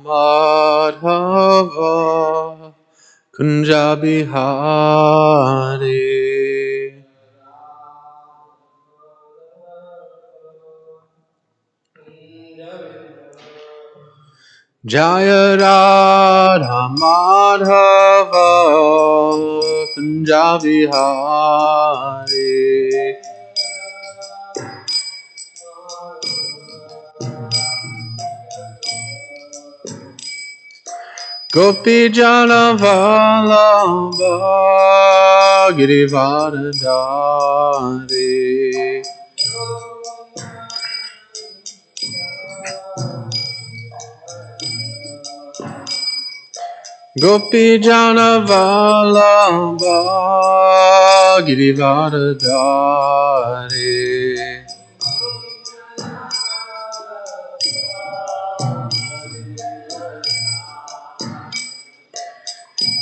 Madhava Kunjabihari Jaya Radha Madhava Kunjabihari Gopi Jana Vallabha Girivardhari Gopi Jana Vallabha Girivardhari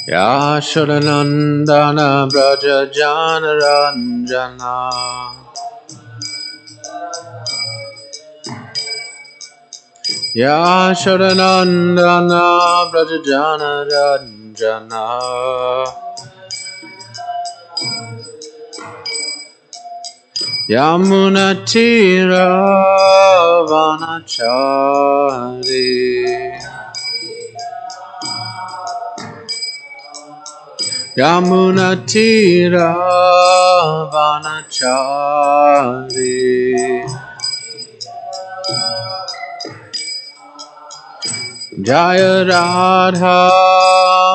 Yashodanandana Braja Jana Ranjana Yashodanandana Braja Jana Ranjana Yamuna Tira Vanachari Yamuna Tira Vanachari Jaya Radha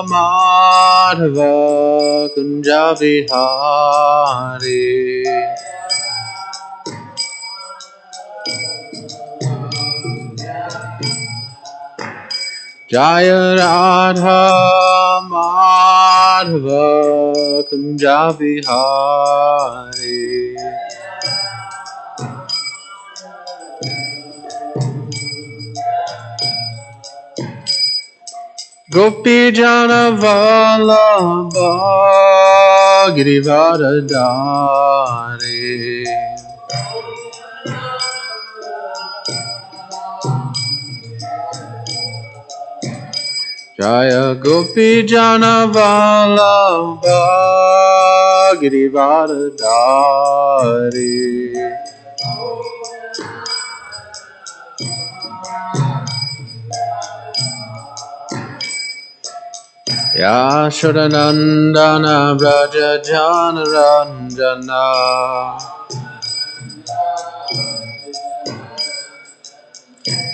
Madhava Kunjabihari Jaya Radha Madhava Kunjabihari Gopi Jana Vallabha Girivardhari Jaya Gopi Jana Vallabha Girivardhari Yashodanandana Braja Jana Ranjana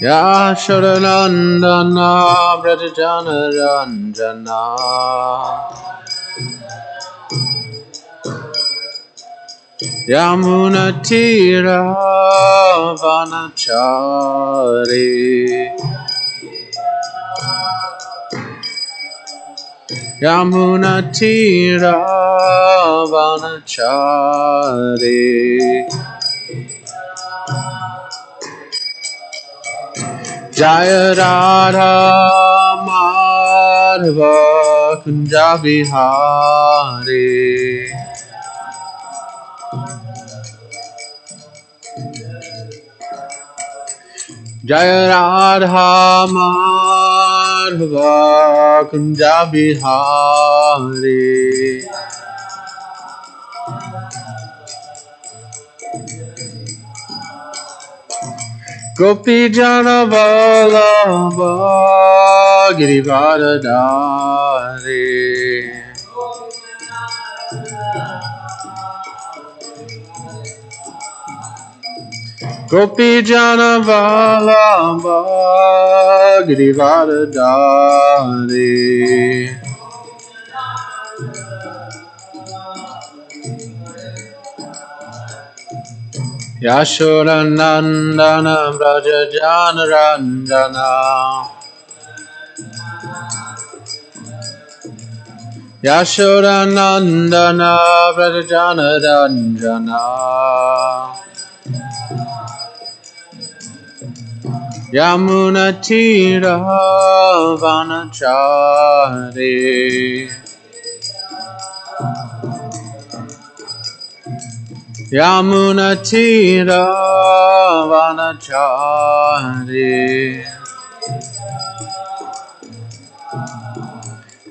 Yashodanandana Braja Jana Ranjana Yamuna Tira Vanachari Yamuna Tira Vanachari Jaya Radha Madhava Kunjabihari Jaya Radha Madhava Kunjabihari Gopi Jana Vallabha Girivardhari Gopi Jana Vallabha Girivardhari Yashodanandana Braja Jana Ranjana Yashodanandana Braja Jana Ranjana Yamuna Tira Vanachari Yamuna Tira Vanachari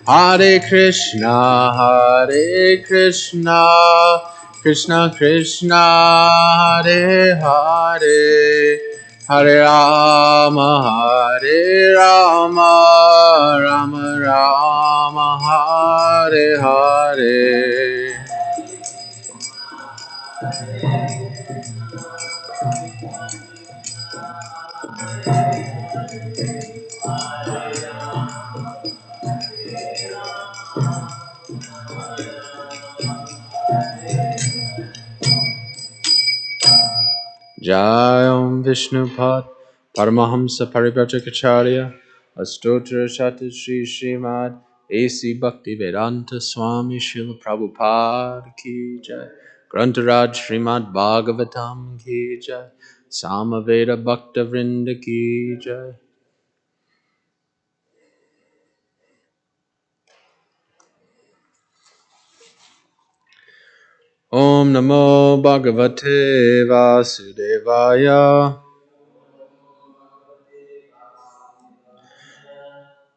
Hare Krishna, Hare Krishna, Krishna Krishna, Hare Hare, Hare Rama, Hare Rama, Rama Rama, Hare Hare. Jayam Vishnupad Paramahamsa Parivrajacharya Astotra Shata Shri Srimad A.C. Bhakti Vedanta Swami Srila Prabhupada Ki Jai Grantaraj Srimad Bhagavatam Ki Jai Samaveda Bhakta Vrinda Ki Jai. Om Namo Bhagavate Vasudevaya.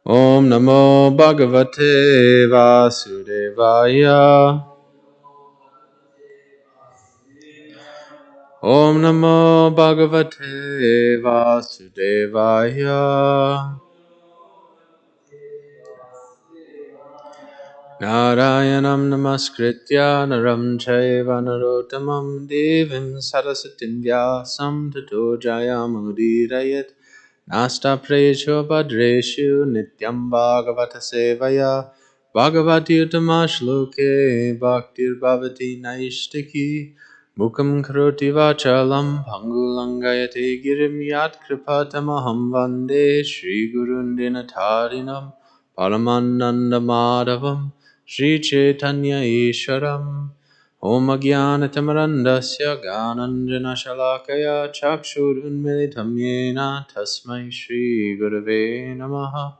Om Namo Bhagavate Vasudevaya. Om Namo Bhagavate Vasudevaya. Narayanam Namaskritya Naram Chaiva Narottamam Devim Sarasatim Vyasam Tato Jayamudirayat Nasta Precho Bhadreshu Nityam Bhagavata Sevaya Bhagavati Uttama Shloke Bhaktir Bhavati Naishtiki Mukam Karoti Vachalam Pangulangayate Girim Yat Kripatamaham Vande Shri Gurundinatarinam Paramananda Madhavam Shri Chaitanya Isharam Om Jnanatamrandasya Gananjana Shalakaya Chakshurunmilitam Yena Tasmai Shri Gurave Namaha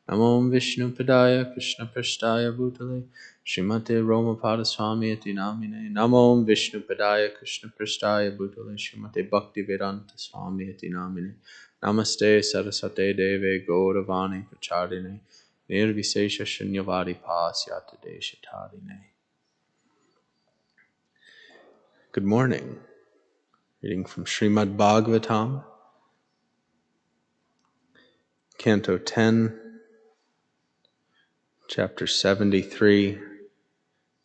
Namo Vishnu Padaya Krishna Prashtaya Bhutale Srimate Romapada Swami Ati Namine Namo Vishnu Padaya Krishna Prashtaya Bhutale Srimate Bhakti Vedanta Swami Ati Namine Namaste Saraswate Deve Gauravani Prachardine Nirvisesha Shunyavadi Pasyata Deshatadine. Good morning. Reading from Srimad Bhagavatam, Canto 10, Chapter 73,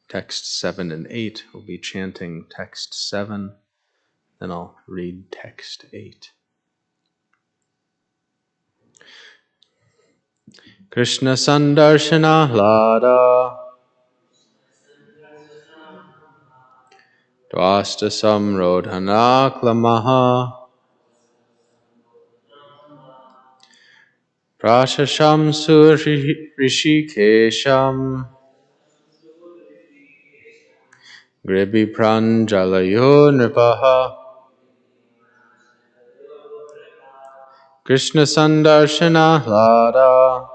Text 7 and 8. We'll be chanting Text 7, then I'll read Text 8. Krishna Sandarshana Hlada Dvasta Samrodhana Klamaha Prashasham Rishikesham Gribi Pranjalayo Nripaha Krishna Sandarshana Hlada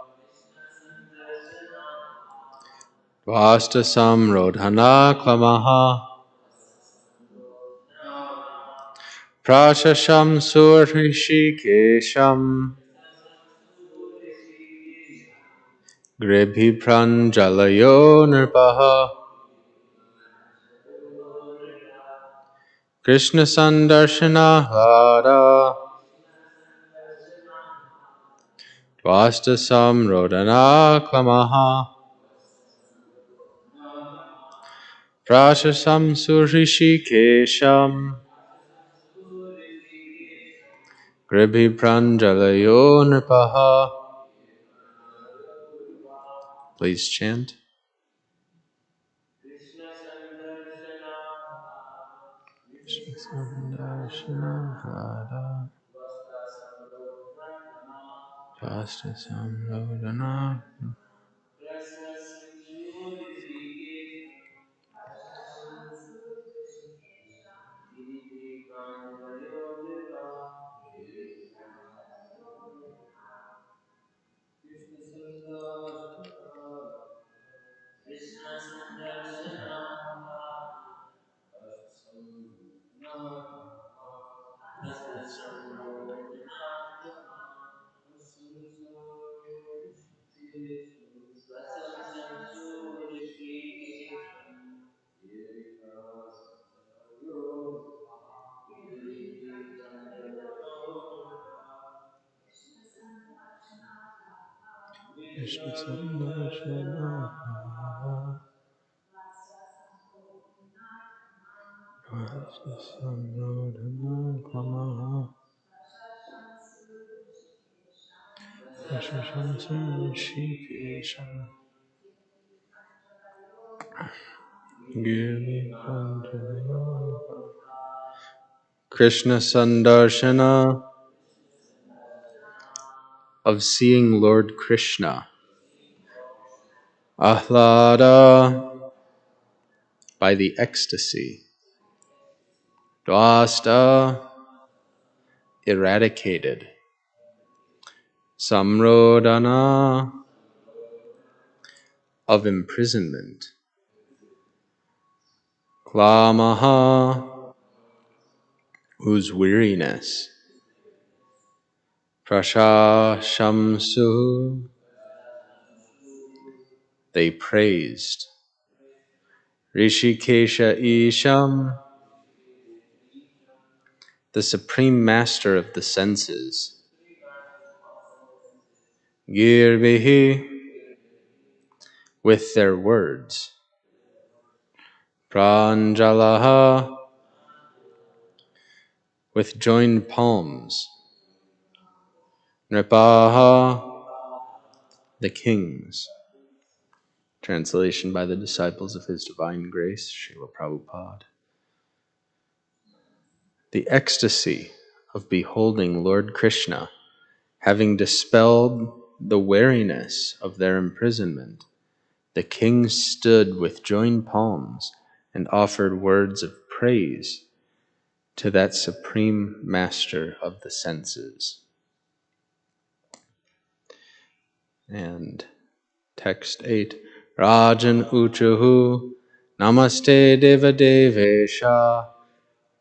Vasta Samrodhana Klamaha Prashasham Surhishikesham Gribhi Pranjalayo Nirpaha Krishna Sandarshana Hara Vasta Samrodhana Klamaha Prashasham Surhishikesham Gribhi Pranjalayo Nirpaha. Please chant. Krishna Sandarshana Hara Vasta Samrodhana Krishna Sandarsana Krishna Sanrodhana Klamaha Krishna Shikesha Giri Panchaya Krishna Sandarshana of seeing Lord Krishna. Ahlada by the ecstasy. Dvasta eradicated. Samrodhana of imprisonment. Klamaha whose weariness. Prashashamsu they praised. Rishikesha Isham the supreme master of the senses. Girvihi with their words. Pranjalaha with joined palms. Nripaha the kings. Translation by the disciples of His Divine Grace, Srila Prabhupada. The ecstasy of beholding Lord Krishna, having dispelled the weariness of their imprisonment, the kings stood with joined palms and offered words of praise to that supreme master of the senses. And text 8, Rajan Uchuhu Namaste Deva Devesha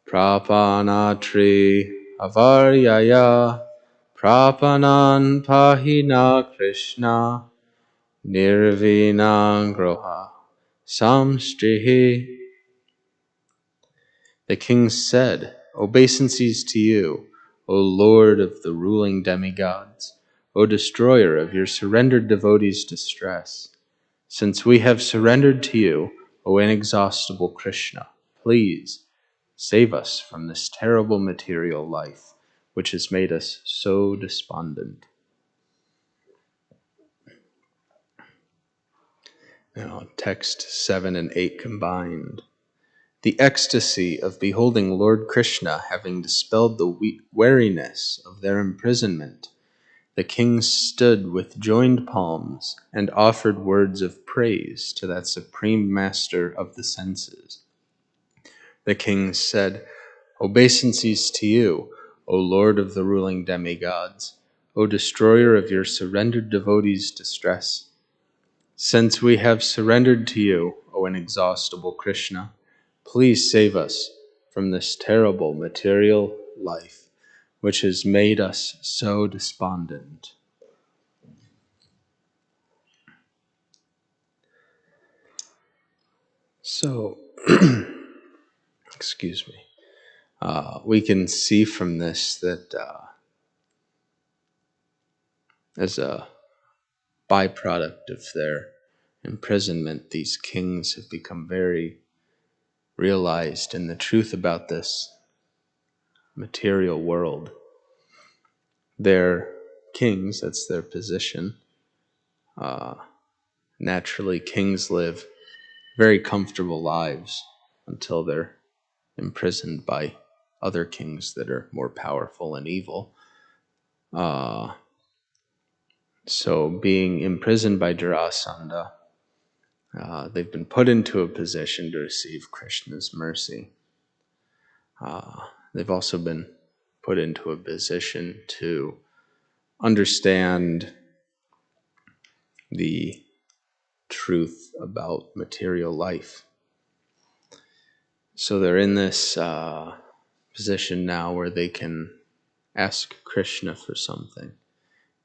Prapanatri Avaryaya Prapanan Pahina Krishna Nirvinangroha Samstrihi. The king said, Obeisances to you, O Lord of the ruling demigods, O destroyer of your surrendered devotees' distress. Since we have surrendered to you, O inexhaustible Krishna, please save us from this terrible material life, which has made us so despondent. Now, text 7 and 8 combined. The ecstasy of beholding Lord Krishna having dispelled the weariness of their imprisonment, the kings stood with joined palms and offered words of praise to that supreme master of the senses. The kings said, Obeisances to you, O Lord of the ruling demigods, O destroyer of your surrendered devotees' distress. Since we have surrendered to you, O inexhaustible Krishna, please save us from this terrible material life, which has made us so despondent. So, excuse me, we can see from this that as a byproduct of their imprisonment, these kings have become very realized in the truth about this material world. They're kings, that's their position. Naturally, kings live very comfortable lives until they're imprisoned by other kings that are more powerful and evil. So being imprisoned by Jarasandha, they've been put into a position to receive Krishna's mercy. They've also been put into a position to understand the truth about material life. So they're in this position now where they can ask Krishna for something.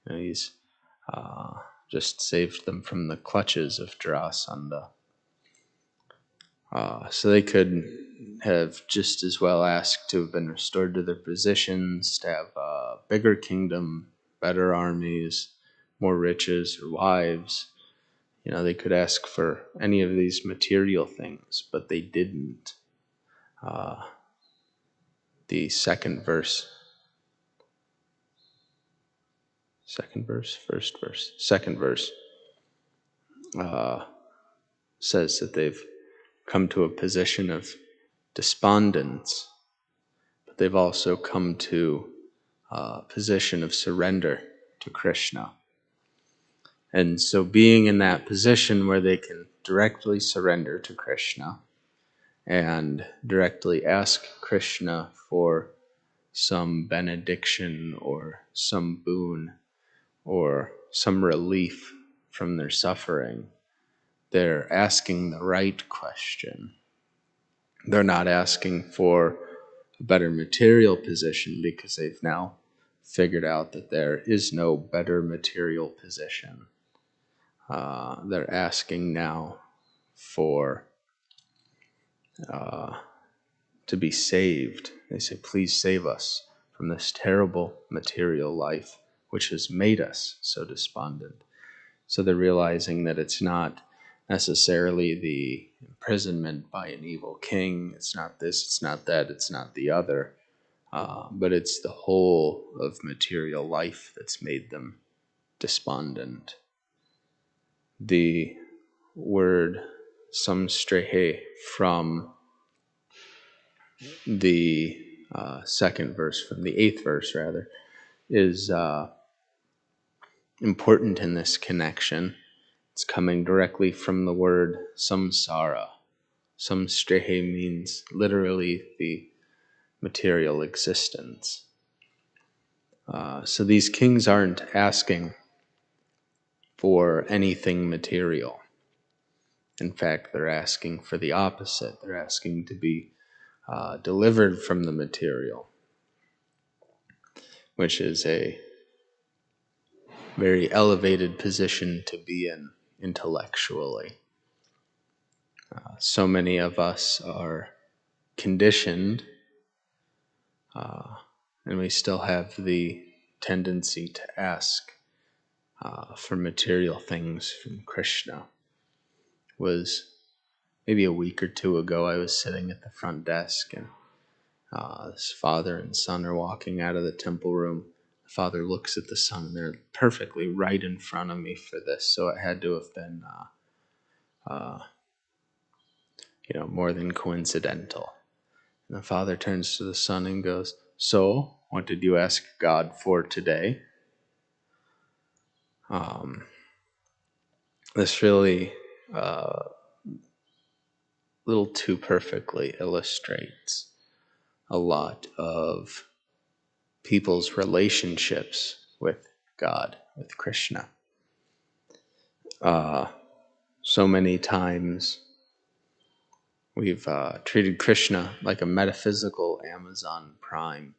You know, he's just saved them from the clutches of Jarasandha. So they could have just as well asked to have been restored to their positions, to have a bigger kingdom, better armies, more riches or wives. They could ask for any of these material things, but they didn't. The second verse, says that they've come to a position of despondence, but they've also come to a position of surrender to Krishna. And so being in that position where they can directly surrender to Krishna and directly ask Krishna for some benediction or some boon or some relief from their suffering, they're asking the right question. They're not asking for a better material position because they've now figured out that there is no better material position. They're asking now for to be saved. They say, please save us from this terrible material life which has made us so despondent. So they're realizing that it's not necessarily the imprisonment by an evil king. It's not this, it's not that, it's not the other. But it's the whole of material life that's made them despondent. The word samstrehe from the second verse, from the 8th verse rather, is important in this connection. It's coming directly from the word samsara. Samstrehe means literally the material existence. So these kings aren't asking for anything material. In fact, they're asking for the opposite. They're asking to be delivered from the material, which is a very elevated position to be in intellectually. So many of us are conditioned, and we still have the tendency to ask for material things from Krishna. It was maybe a week or two ago, I was sitting at the front desk, and this father and son are walking out of the temple room. The father looks at the son, and they're perfectly right in front of me for this, so it had to have been more than coincidental. And the father turns to the son and goes, "So, what did you ask God for today?" This really little too perfectly illustrates a lot of people's relationships with God, with Krishna. So many times we've treated Krishna like a metaphysical Amazon Prime,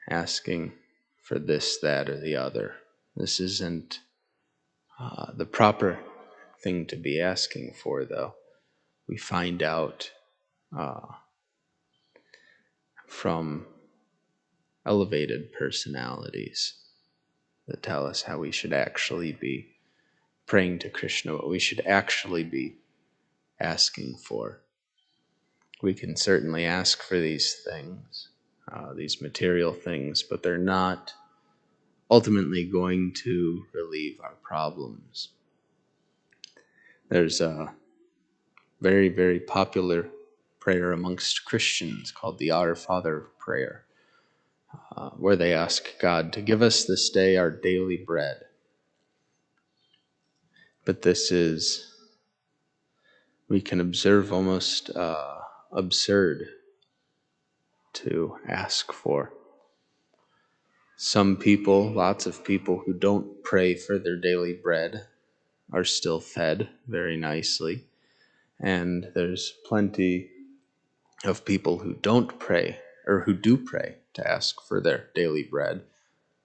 asking for this, that, or the other. This isn't the proper thing to be asking for, though. We find out from elevated personalities that tell us how we should actually be praying to Krishna, what we should actually be asking for. We can certainly ask for these things, these material things, but they're not ultimately going to relieve our problems. There's a very, very popular prayer amongst Christians called the Our Father prayer, where they ask God to give us this day our daily bread. But this is, we can observe, almost absurd to ask for. Some people, lots of people who don't pray for their daily bread are still fed very nicely. And there's plenty of people who don't pray, or who do pray to ask for their daily bread,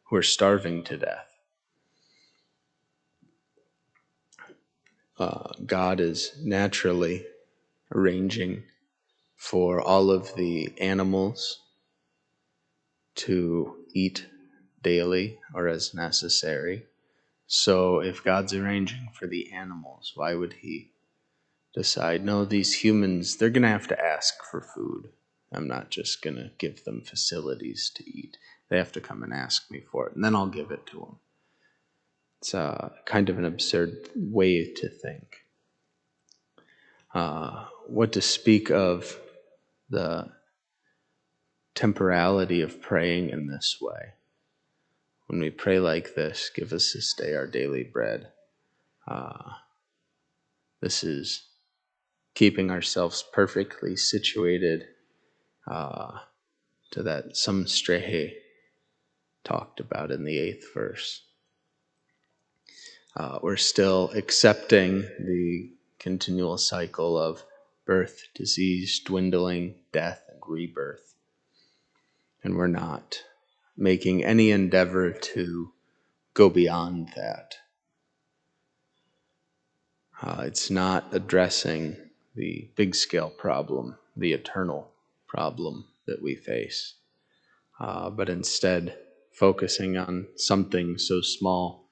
who are starving to death. God is naturally arranging for all of the animals to eat daily or as necessary. So if God's arranging for the animals, why would he decide, no, these humans, they're going to have to ask for food. I'm not just going to give them facilities to eat. They have to come and ask me for it, and then I'll give it to them. It's kind of an absurd way to think. What to speak of the temporality of praying in this way. When we pray like this, give us this day our daily bread. This is keeping ourselves perfectly situated to that samstrehe talked about in the 8th verse. We're still accepting the continual cycle of birth, disease, dwindling, death, and rebirth. And we're not making any endeavor to go beyond that. It's not addressing the big-scale problem, the eternal problem that we face, but instead focusing on something so small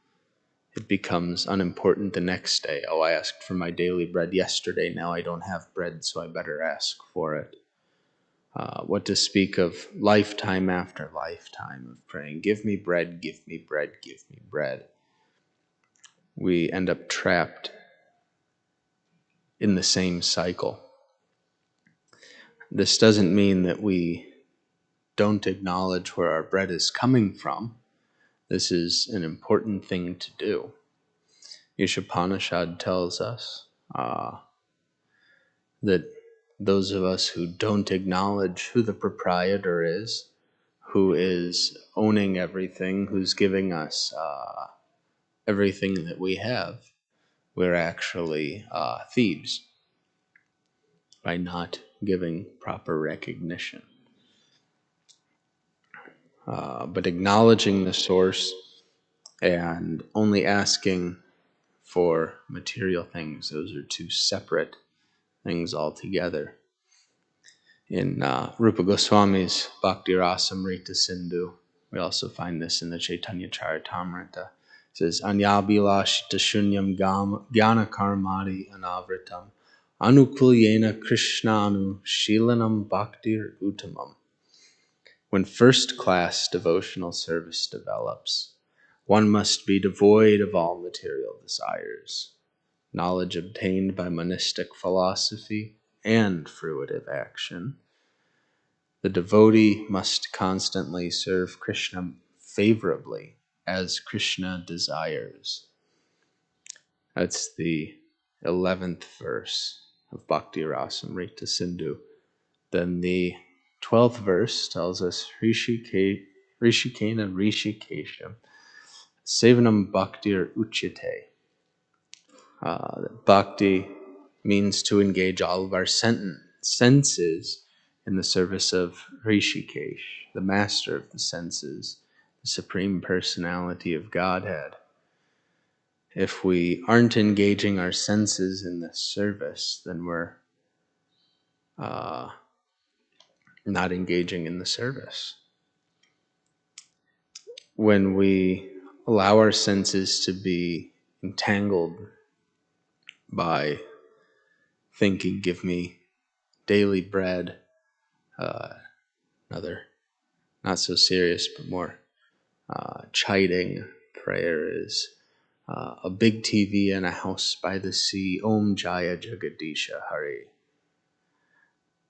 it becomes unimportant the next day. Oh, I asked for my daily bread yesterday, now I don't have bread, so I better ask for it. What to speak of lifetime after lifetime of praying, give me bread, give me bread, give me bread. We end up trapped in the same cycle. This doesn't mean that we don't acknowledge where our bread is coming from. This is an important thing to do. Ishopanishad tells us that those of us who don't acknowledge who the proprietor is, who is owning everything, who's giving us everything that we have, we're actually thieves by not giving proper recognition. But acknowledging the source and only asking for material things, those are two separate things altogether. In Rupa Goswami's Bhakti Rasamrita Sindhu, we also find this in the Chaitanya Charitamrita. It says, Anyabhilashita shunyam jnana karmadi anavritam anukulyena krishnanu shilanam bhaktir uttamam. When first-class devotional service develops, one must be devoid of all material desires, knowledge obtained by monistic philosophy, and fruitive action. The devotee must constantly serve Krishna favorably as Krishna desires. That's the 11th verse of Bhakti Rasamrita Sindhu. Then the 12th verse tells us, Rishikena Rishikesha Sevanam Bhaktir Uchyate. Bhakti means to engage all of our senses in the service of Rishikesh, the master of the senses, the Supreme Personality of Godhead. If we aren't engaging our senses in this service, then we're not engaging in the service. When we allow our senses to be entangled by thinking, give me daily bread, another not so serious but more chiding prayer is a big TV and a house by the sea, Om Jaya Jagadisha Hari.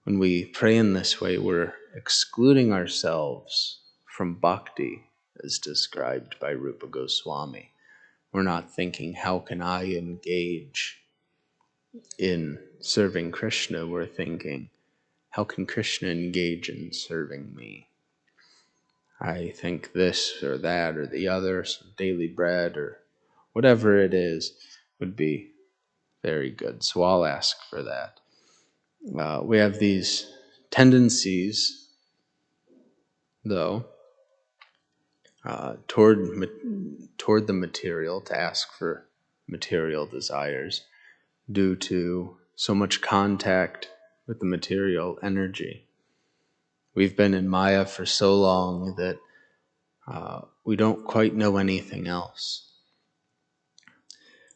When we pray in this way, we're excluding ourselves from bhakti as described by Rupa Goswami. We're not thinking, how can I engage in serving Krishna? We're thinking, how can Krishna engage in serving me? I think this or that or the other, some daily bread or whatever it is, would be very good. So I'll ask for that. We have these tendencies, though, toward the material, to ask for material desires due to so much contact with the material energy. We've been in Maya for so long that we don't quite know anything else.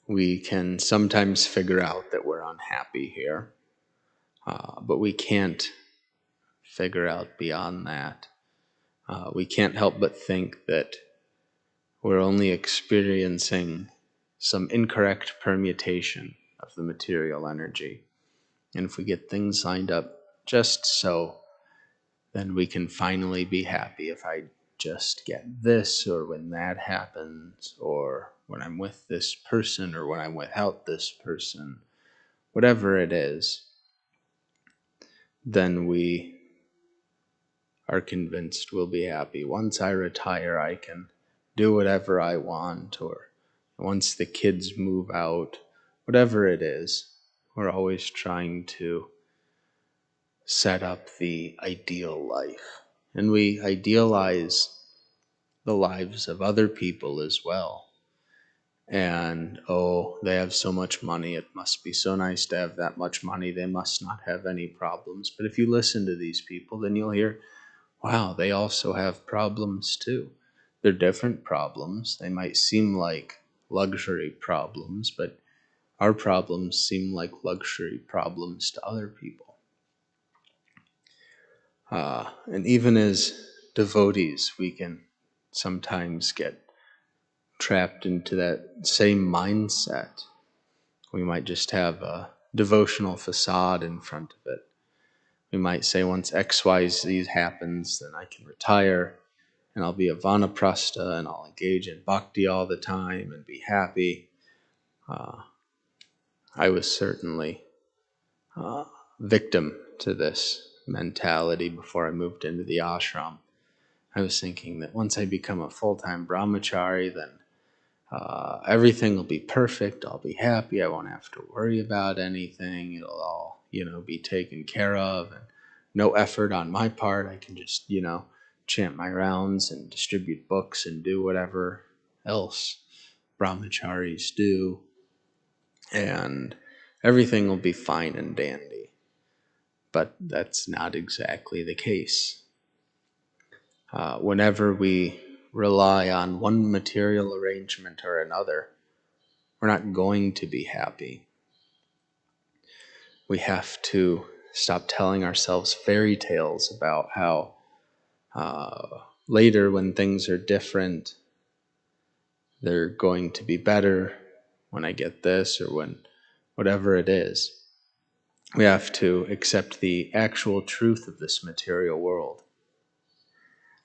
We can sometimes figure out that we're unhappy here, but we can't figure out beyond that. We can't help but think that we're only experiencing some incorrect permutation of the material energy. And if we get things lined up just so, then we can finally be happy. If I just get this, or when that happens, or when I'm with this person, or when I'm without this person, whatever it is, then we are convinced we'll be happy. Once I retire, I can do whatever I want, or once the kids move out, whatever it is, we're always trying to set up the ideal life. And we idealize the lives of other people as well. And, oh, they have so much money, it must be so nice to have that much money, they must not have any problems. But if you listen to these people, then you'll hear, wow, they also have problems too. They're different problems. They might seem like luxury problems, but our problems seem like luxury problems to other people. And even as devotees, we can sometimes get trapped into that same mindset. We might just have a devotional facade in front of it. We might say, once XYZ happens, then I can retire, and I'll be a vanaprastha, and I'll engage in bhakti all the time and be happy. I was certainly victim to this mentality before I moved into the ashram. I was thinking that once I become a full-time brahmachari, then everything will be perfect. I'll be happy. I won't have to worry about anything. It'll all, be taken care of, and no effort on my part. I can just, chant my rounds and distribute books and do whatever else brahmacharis do, and everything will be fine and dandy. But that's not exactly the case. Whenever we rely on one material arrangement or another, we're not going to be happy. We have to stop telling ourselves fairy tales about how later, when things are different, they're going to be better when I get this, or when whatever it is. We have to accept the actual truth of this material world.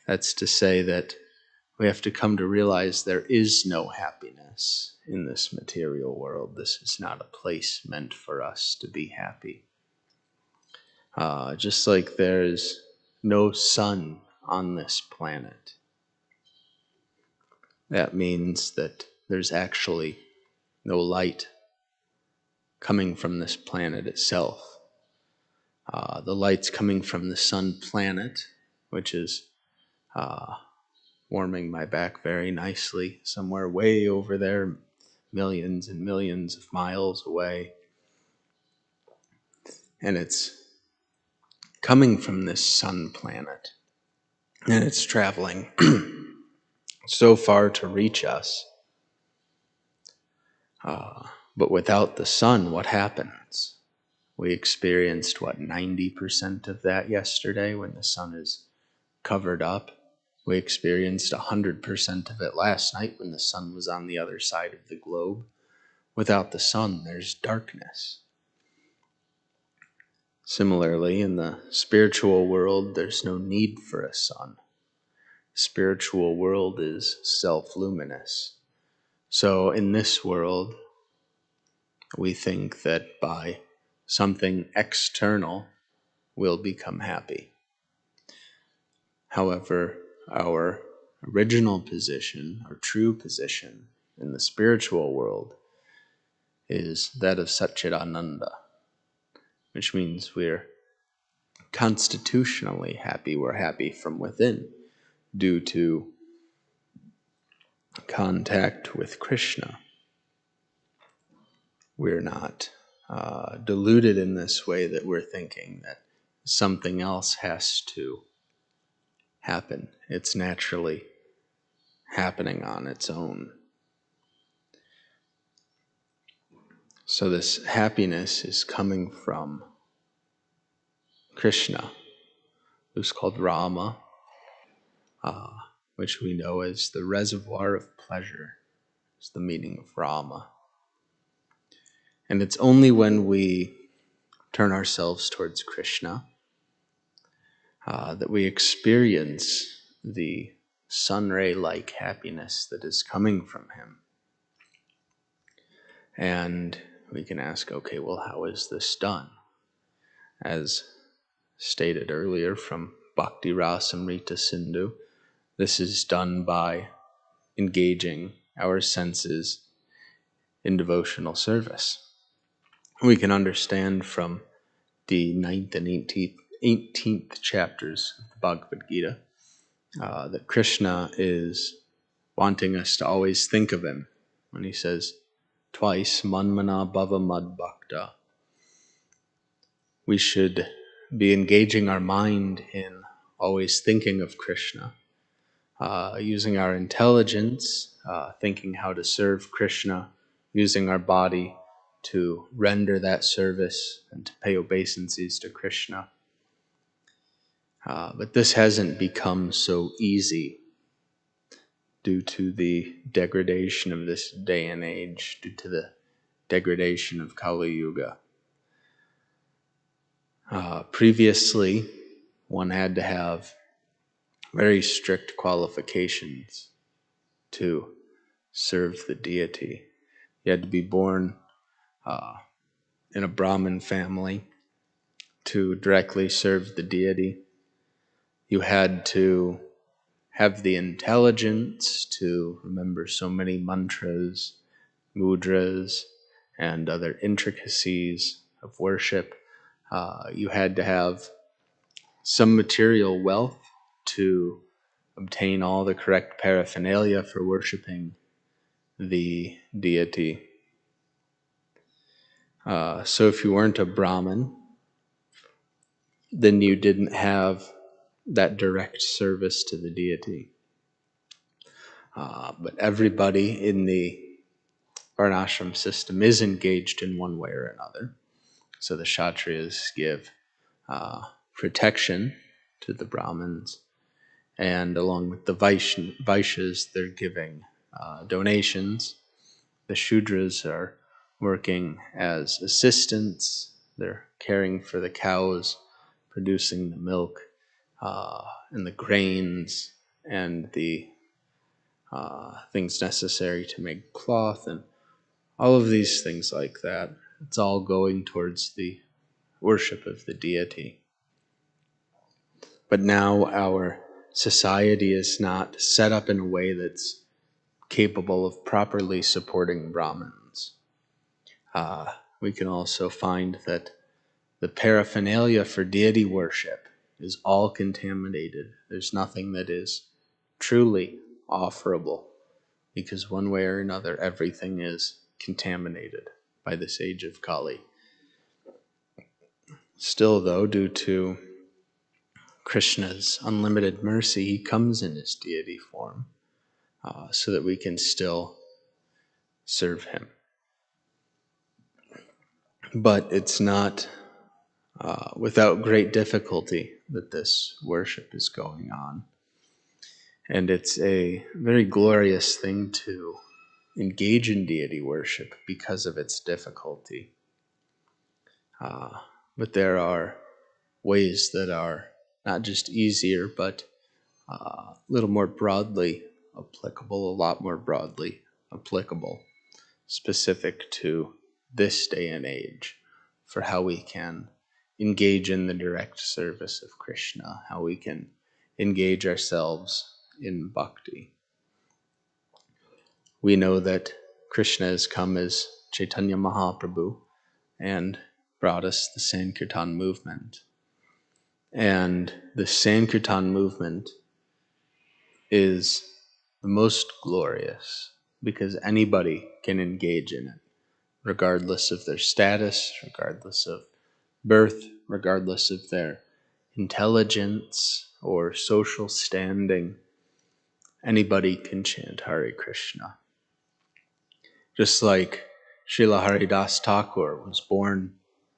That's to say that we have to come to realize there is no happiness in this material world. This is not a place meant for us to be happy. Just like there's no sun on this planet, that means that there's actually no light coming from this planet itself. The light's coming from the sun planet, which is warming my back very nicely, somewhere way over there, millions and millions of miles away. And it's coming from this sun planet, and it's traveling so far to reach us. But without the sun, what happens? We experienced, 90% of that yesterday when the sun is covered up. We experienced 100% of it last night when the sun was on the other side of the globe. Without the sun, there's darkness. Similarly, in the spiritual world, there's no need for a sun. The spiritual world is self-luminous. So in this world, we think that by something external, we'll become happy. However, our original position, our true position in the spiritual world, is that of Satchidananda, which means we're constitutionally happy. We're happy from within due to contact with Krishna. We're not deluded in this way that we're thinking that something else has to happen. It's naturally happening on its own. So this happiness is coming from Krishna, who's called Rama, which we know as the reservoir of pleasure, is the meaning of Rama. And it's only when we turn ourselves towards Krishna that we experience the sunray-like happiness that is coming from him. And we can ask, okay, well, how is this done? As stated earlier from Bhakti Rasamrita Sindhu, this is done by engaging our senses in devotional service. We can understand from the 9th and 18th chapters of the Bhagavad Gita that Krishna is wanting us to always think of him when he says twice, Manmana Bhava Mad Bhakta. We should be engaging our mind in always thinking of Krishna, using our intelligence, thinking how to serve Krishna, using our body to render that service and to pay obeisances to Krishna. But this hasn't become so easy due to the degradation of this day and age, due to the degradation of Kali Yuga. Previously, one had to have very strict qualifications to serve the deity. You had to be born in a Brahmin family to directly serve the deity. You had to have the intelligence to remember so many mantras, mudras, and other intricacies of worship. You had to have some material wealth to obtain all the correct paraphernalia for worshiping the deity. So if you weren't a Brahmin, then you didn't have that direct service to the deity. But everybody in the varnashram system is engaged in one way or another. So the Kshatriyas give protection to the Brahmins, and along with the Vaishyas, they're giving donations. The Shudras are working as assistants. They're caring for the cows, producing the milk and the grains and the things necessary to make cloth and all of these things like that. It's all going towards the worship of the deity. But now our society is not set up in a way that's capable of properly supporting Brahmins. We can also find that the paraphernalia for deity worship is all contaminated. There's nothing that is truly offerable, because one way or another, everything is contaminated by this age of Kali. Still, though, due to Krishna's unlimited mercy, he comes in his deity form so that we can still serve him. But it's not without great difficulty that this worship is going on. And it's a very glorious thing to engage in deity worship because of its difficulty. But there are ways that are not just easier, but a little more broadly applicable, a lot more broadly applicable, specific to this day and age, for how we can engage in the direct service of Krishna, how we can engage ourselves in bhakti. We know that Krishna has come as Chaitanya Mahaprabhu and brought us the Sankirtan movement. And the Sankirtan movement is the most glorious because anybody can engage in it, regardless of their status, regardless of birth, regardless of their intelligence or social standing. Anybody can chant Hare Krishna. Just like Srila Haridas Thakur was born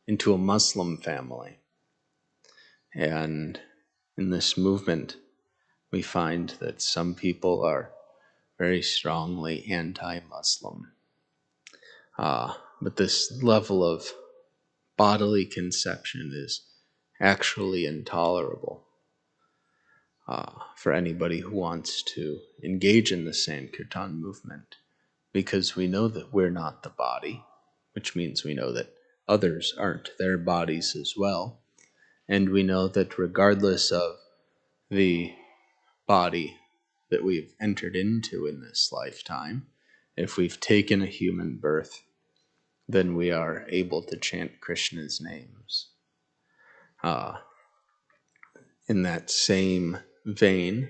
into a Muslim family. And in this movement, we find that some people are very strongly anti-Muslim. But this level of bodily conception is actually intolerable for anybody who wants to engage in the Sankirtan movement, because we know that we're not the body, which means we know that others aren't their bodies as well. And we know that regardless of the body that we've entered into in this lifetime, if we've taken a human birth, then we are able to chant Krishna's names. In that same vein,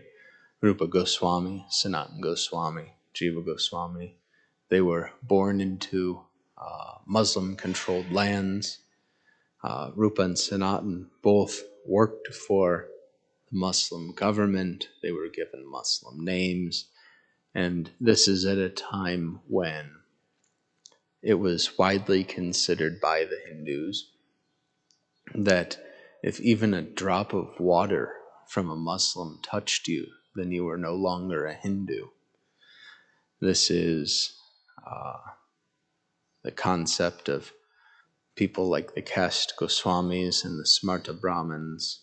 Rupa Goswami, Sanatana Goswami, Jiva Goswami, they were born into Muslim-controlled lands. Rupa and Sanatan both worked for the Muslim government. They were given Muslim names. And this is at a time when it was widely considered by the Hindus that if even a drop of water from a Muslim touched you, then you were no longer a Hindu. This is the concept of people like the caste Goswamis and the Smarta Brahmins,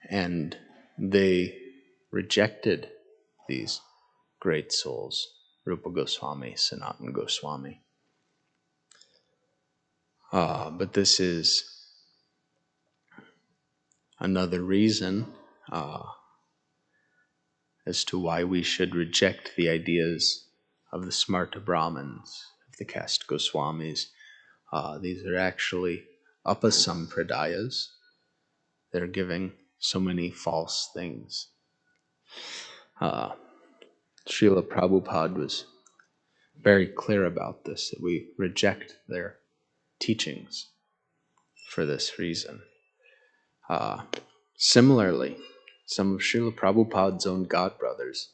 and they rejected these great souls, Rupa Goswami, Sanatana Goswami. But this is another reason as to why we should reject the ideas of the Smarta Brahmins, of the caste Goswamis. These are actually Apasampradayas. They're giving so many false things. Srila Prabhupada was very clear about this, that we reject their teachings for this reason. Similarly, some of Srila Prabhupada's own godbrothers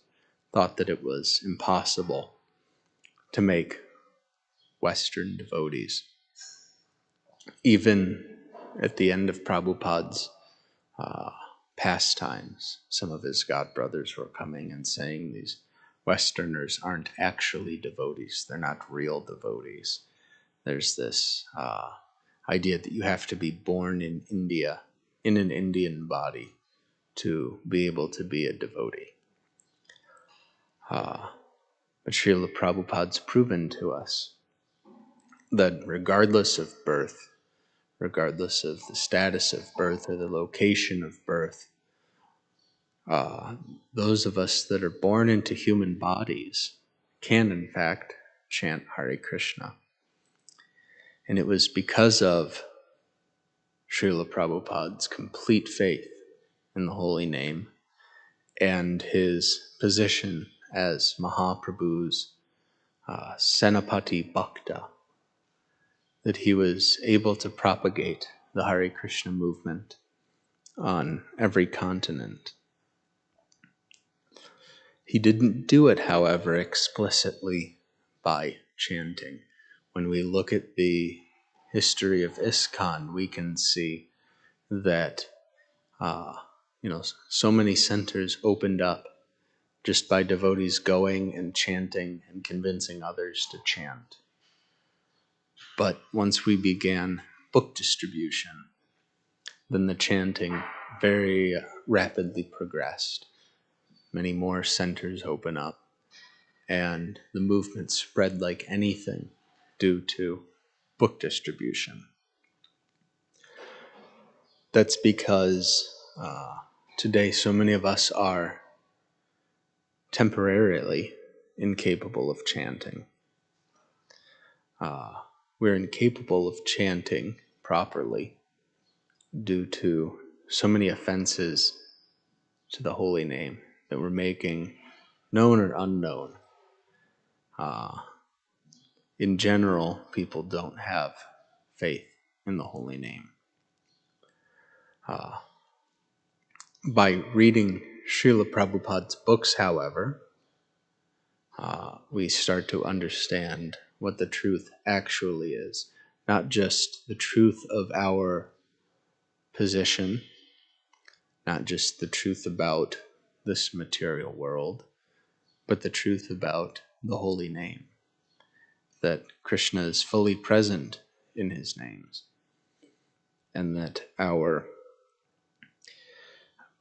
thought that it was impossible to make Western devotees. Even at the end of Prabhupada's pastimes, some of his godbrothers were coming and saying these Westerners aren't actually devotees. They're not real devotees. There's this idea that you have to be born in India, in an Indian body, to be able to be a devotee. But Srila Prabhupada's proven to us that regardless of birth, regardless of the status of birth or the location of birth, those of us that are born into human bodies can, in fact, chant Hare Krishna. And it was because of Srila Prabhupada's complete faith in the holy name and his position as Mahaprabhu's Senapati Bhakta that he was able to propagate the Hare Krishna movement on every continent. He didn't do it, however, explicitly by chanting. When we look at the history of ISKCON, we can see that so many centers opened up just by devotees going and chanting and convincing others to chant. But once we began book distribution, then the chanting very rapidly progressed. Many more centers open up, and the movement spread like anything due to book distribution. That's because today so many of us are temporarily incapable of chanting. We're incapable of chanting properly due to so many offenses to the holy name that we're making, known or unknown. In general, people don't have faith in the holy name. By reading Srila Prabhupada's books, however, we start to understand what the truth actually is, not just the truth of our position, not just the truth about this material world, but the truth about the holy name, that Krishna is fully present in his names, and that our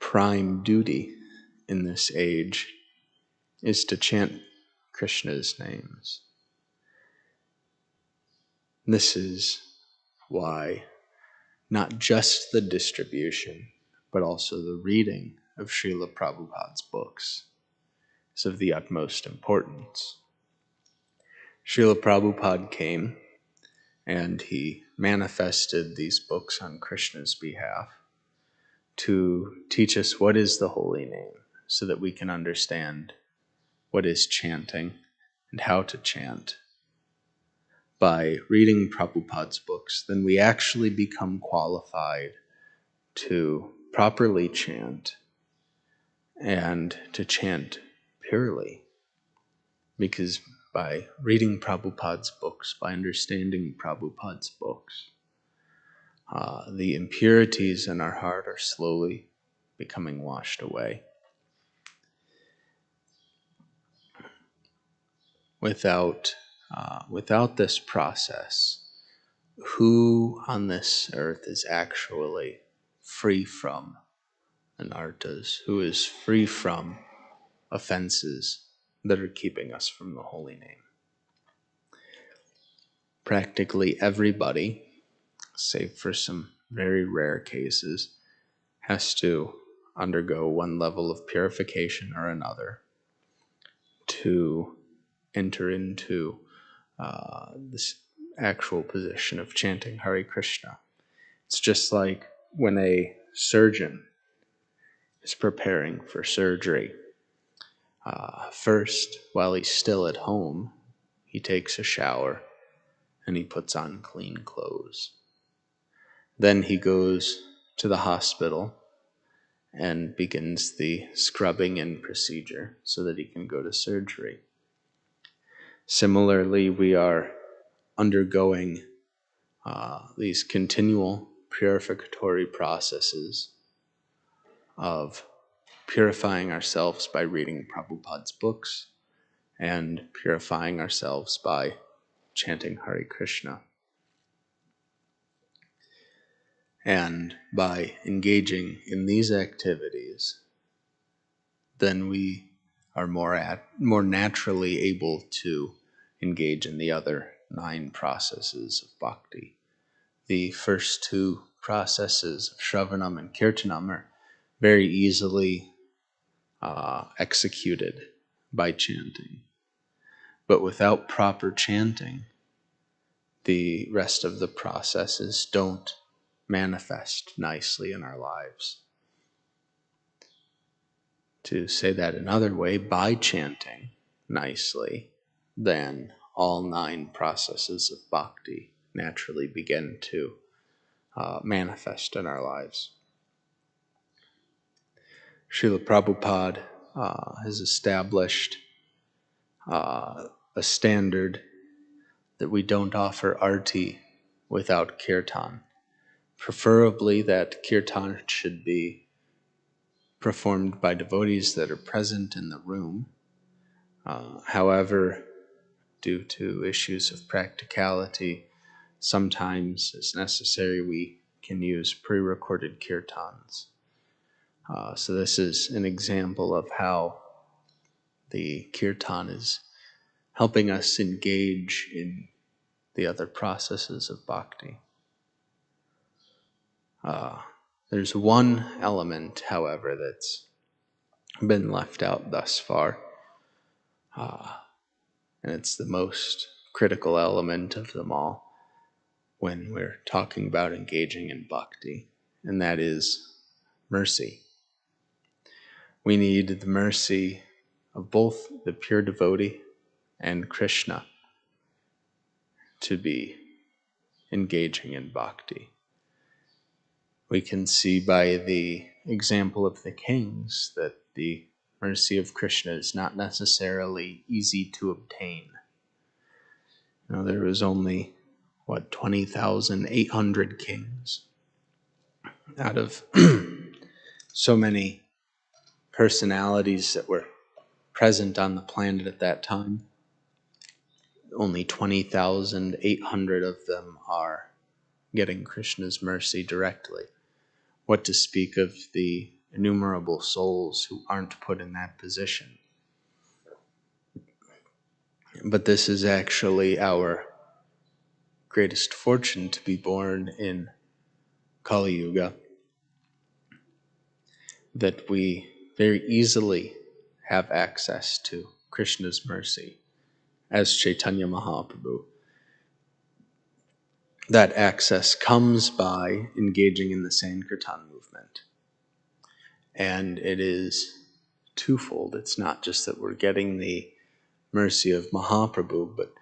prime duty in this age is to chant Krishna's names. This is why not just the distribution, but also the reading of Srila Prabhupada's books is of the utmost importance. Srila Prabhupada came and he manifested these books on Krishna's behalf to teach us what is the holy name, so that we can understand what is chanting and how to chant. By reading Prabhupada's books, then we actually become qualified to properly chant and to chant purely. Because by reading Prabhupada's books, by understanding Prabhupada's books, the impurities in our heart are slowly becoming washed away. Without this process, who on this earth is actually free from anartas, who is free from offenses that are keeping us from the holy name? Practically everybody, save for some very rare cases, has to undergo one level of purification or another to enter into this actual position of chanting Hare Krishna. It's just like when a surgeon is preparing for surgery. First, while he's still at home, he takes a shower and he puts on clean clothes. Then he goes to the hospital and begins the scrubbing in procedure so that he can go to surgery. Similarly, we are undergoing these continual purificatory processes of purifying ourselves by reading Prabhupada's books and purifying ourselves by chanting Hare Krishna. And by engaging in these activities, then we are more naturally able to engage in the other 9 processes of bhakti. The first 2 processes of Shravanam and Kirtanam are very easily executed by chanting. But without proper chanting, the rest of the processes don't manifest nicely in our lives. To say that another way, by chanting nicely, then all 9 processes of bhakti naturally begin to manifest in our lives. Srila Prabhupada has established a standard that we don't offer arti without kirtan. Preferably that kirtan should be performed by devotees that are present in the room. However, due to issues of practicality, sometimes it's necessary we can use pre-recorded kirtans. So this is an example of how the kirtan is helping us engage in the other processes of bhakti. There's one element, however, that's been left out thus far, and it's the most critical element of them all when we're talking about engaging in bhakti, and that is mercy. We need the mercy of both the pure devotee and Krishna to be engaging in bhakti. We can see by the example of the kings that the mercy of Krishna is not necessarily easy to obtain. Now, there was only, 20,800 kings out of so many personalities that were present on the planet at that time. Only 20,800 of them are getting Krishna's mercy directly. What to speak of the innumerable souls who aren't put in that position? But this is actually our greatest fortune, to be born in Kali Yuga, that we very easily have access to Krishna's mercy as Chaitanya Mahaprabhu. That access comes by engaging in the Sankirtan movement. And it is twofold. It's not just that we're getting the mercy of Mahaprabhu, but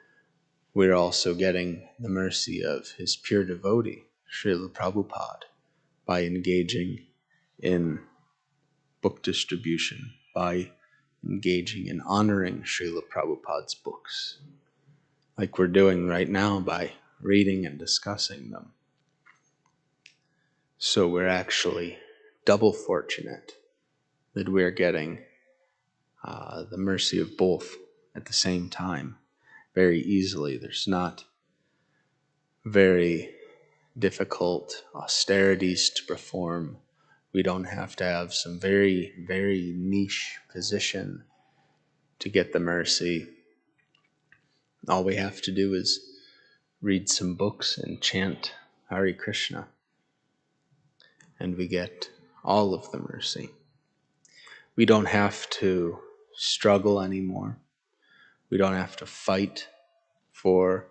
we're also getting the mercy of his pure devotee, Srila Prabhupada, by engaging in book distribution, by engaging in honoring Srila Prabhupada's books, like we're doing right now by reading and discussing them. So we're actually double fortunate that we're getting the mercy of both at the same time very easily. There's not very difficult austerities to perform. We don't have to have some very, very niche position to get the mercy. All we have to do is read some books and chant Hare Krishna, and we get all of the mercy. We don't have to struggle anymore. We don't have to fight for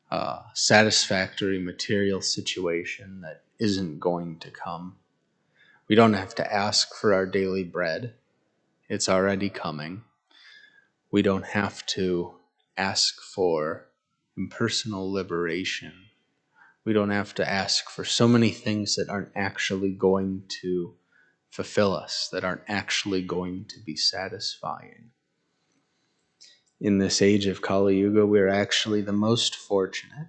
a satisfactory material situation that isn't going to come. We don't have to ask for our daily bread. It's already coming. We don't have to ask for impersonal liberation. We don't have to ask for so many things that aren't actually going to fulfill us, that aren't actually going to be satisfying. In this age of Kali Yuga, we're actually the most fortunate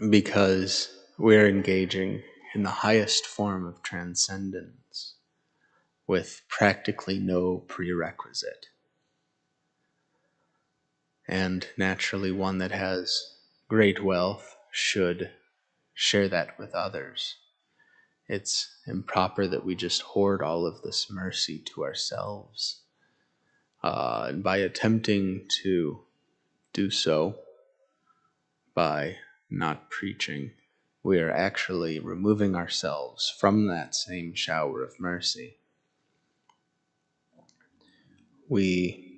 because we're engaging in the highest form of transcendence with practically no prerequisite. And naturally, one that has great wealth should share that with others. It's improper that we just hoard all of this mercy to ourselves. And by attempting to do so, by not preaching, we are actually removing ourselves from that same shower of mercy. We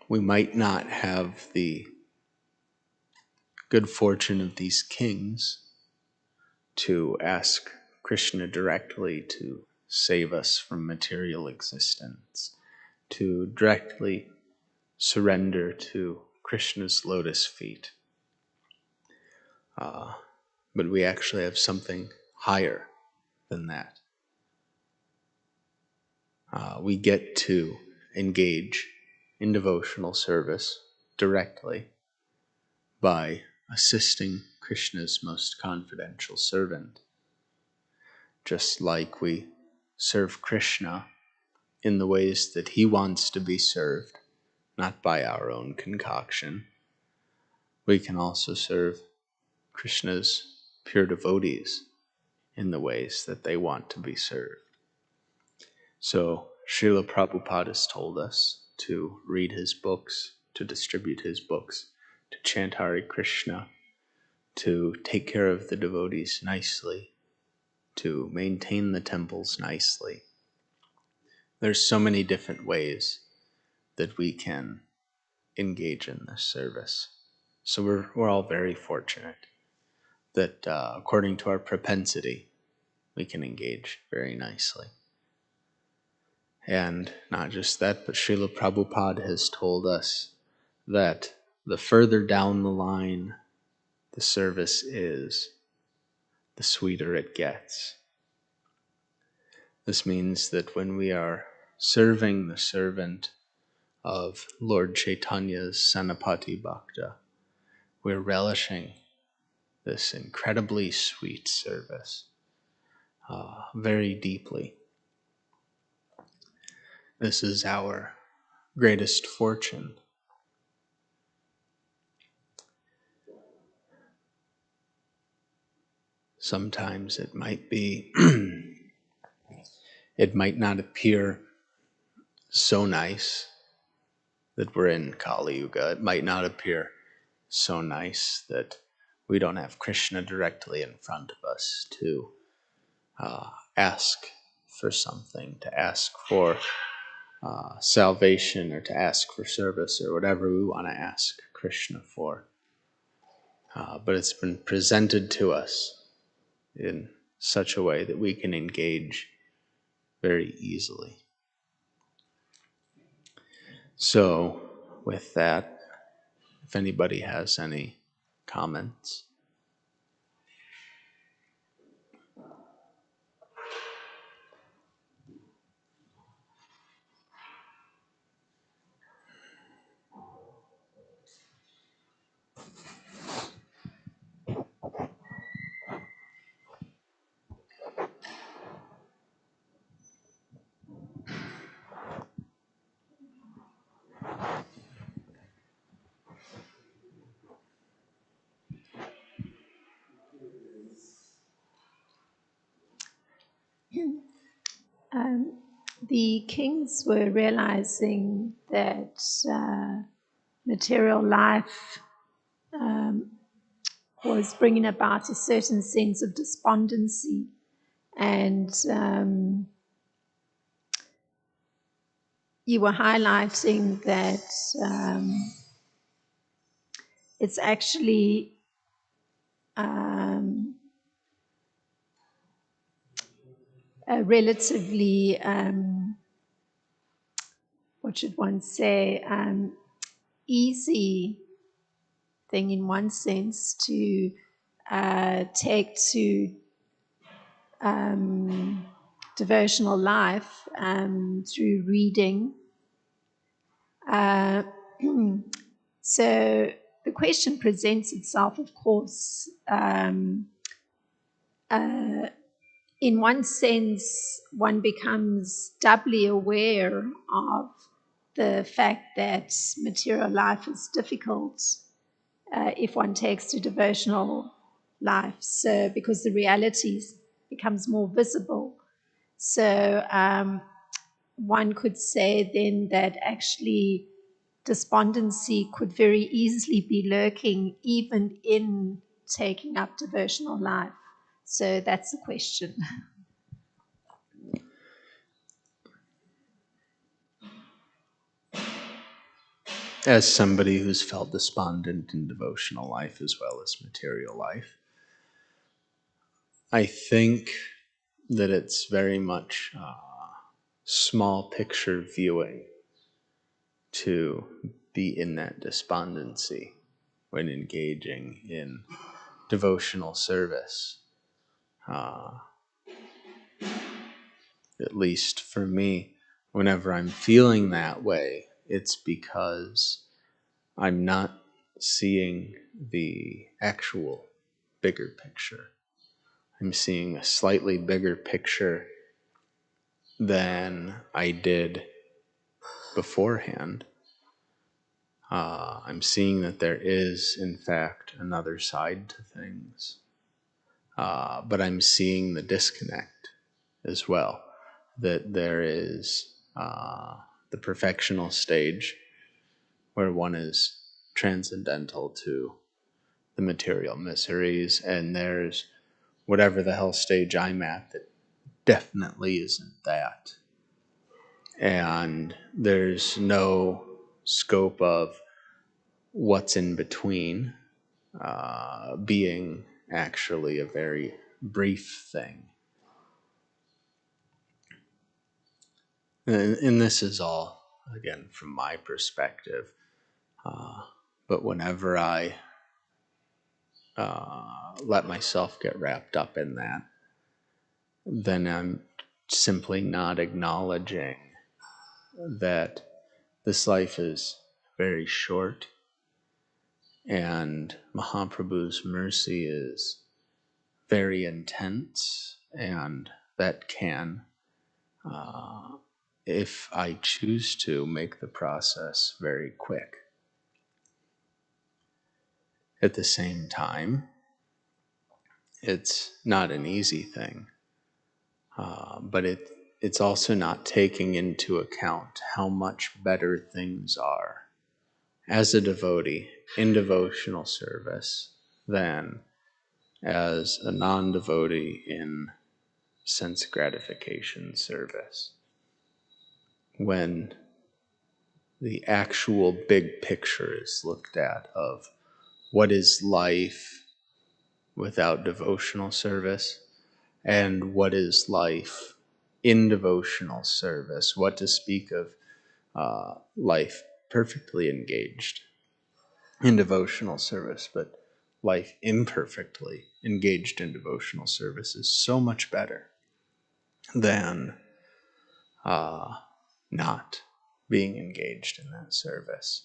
might not have the good fortune of these kings to ask Krishna directly to save us from material existence, to directly surrender to Krishna's lotus feet. But we actually have something higher than that. We get to engage in devotional service directly by assisting Krishna's most confidential servant. Just like we serve Krishna in the ways that he wants to be served, not by our own concoction, we can also serve Krishna's pure devotees in the ways that they want to be served. So Srila Prabhupada has told us to read his books, to distribute his books, to chant Hare Krishna, to take care of the devotees nicely, to maintain the temples nicely. There's so many different ways that we can engage in this service. So we're all very fortunate that according to our propensity, we can engage very nicely. And not just that, but Srila Prabhupada has told us that the further down the line the service is, the sweeter it gets. This means that when we are serving the servant of Lord Chaitanya's Sanapati Bhakta. We're relishing this incredibly sweet service very deeply. This is our greatest fortune. Sometimes it might be, it might not appear so nice that we're in Kali Yuga. It might not appear so nice that we don't have Krishna directly in front of us to ask for something, to ask for salvation, or to ask for service, or whatever we want to ask Krishna for. But it's been presented to us in such a way that we can engage very easily. So, with that, if anybody has any comments. The kings were realizing that material life was bringing about a certain sense of despondency, and you were highlighting that it's actually a relatively, what should one say, easy thing in one sense to take to devotional life through reading. So the question presents itself, of course, in one sense, one becomes doubly aware of the fact that material life is difficult if one takes to devotional life. So, because the reality becomes more visible. So, one could say then that actually despondency could very easily be lurking even in taking up devotional life. So that's the question. As somebody who's felt despondent in devotional life as well as material life, I think that it's very much small picture viewing to be in that despondency when engaging in devotional service. At least for me, whenever I'm feeling that way, it's because I'm not seeing the actual bigger picture. I'm seeing a slightly bigger picture than I did beforehand. I'm seeing that there is, in fact, another side to things. But I'm seeing the disconnect as well. That there is the perfectional stage where one is transcendental to the material miseries, and there's whatever the hell stage I'm at that definitely isn't that. And there's no scope of what's in between being actually a very brief thing. And this is all, again, from my perspective. But whenever I let myself get wrapped up in that, then I'm simply not acknowledging that this life is very short, and Mahaprabhu's mercy is very intense, and that can, if I choose to, make the process very quick. At the same time, it's not an easy thing, but it's also not taking into account how much better things are as a devotee in devotional service than as a non-devotee in sense gratification service. When the actual big picture is looked at of what is life without devotional service and what is life in devotional service, what to speak of life perfectly engaged in devotional service, but life imperfectly engaged in devotional service is so much better than not being engaged in that service.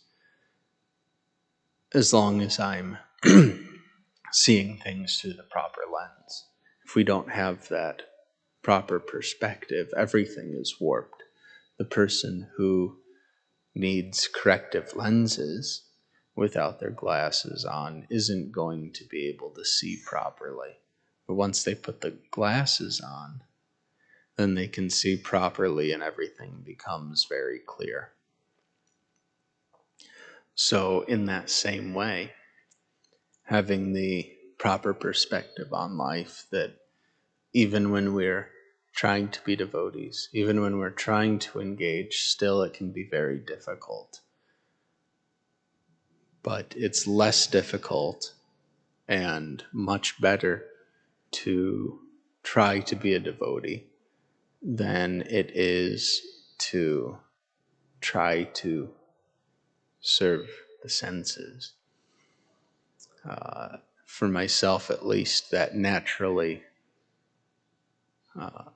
As long as I'm seeing things through the proper lens. If we don't have that proper perspective, everything is warped. The person who needs corrective lenses without their glasses on isn't going to be able to see properly. But once they put the glasses on, then they can see properly and everything becomes very clear. So in that same way, having the proper perspective on life, that even when we're trying to be devotees, even when we're trying to engage, still it can be very difficult. But it's less difficult and much better to try to be a devotee than it is to try to serve the senses. For myself, at least, that naturally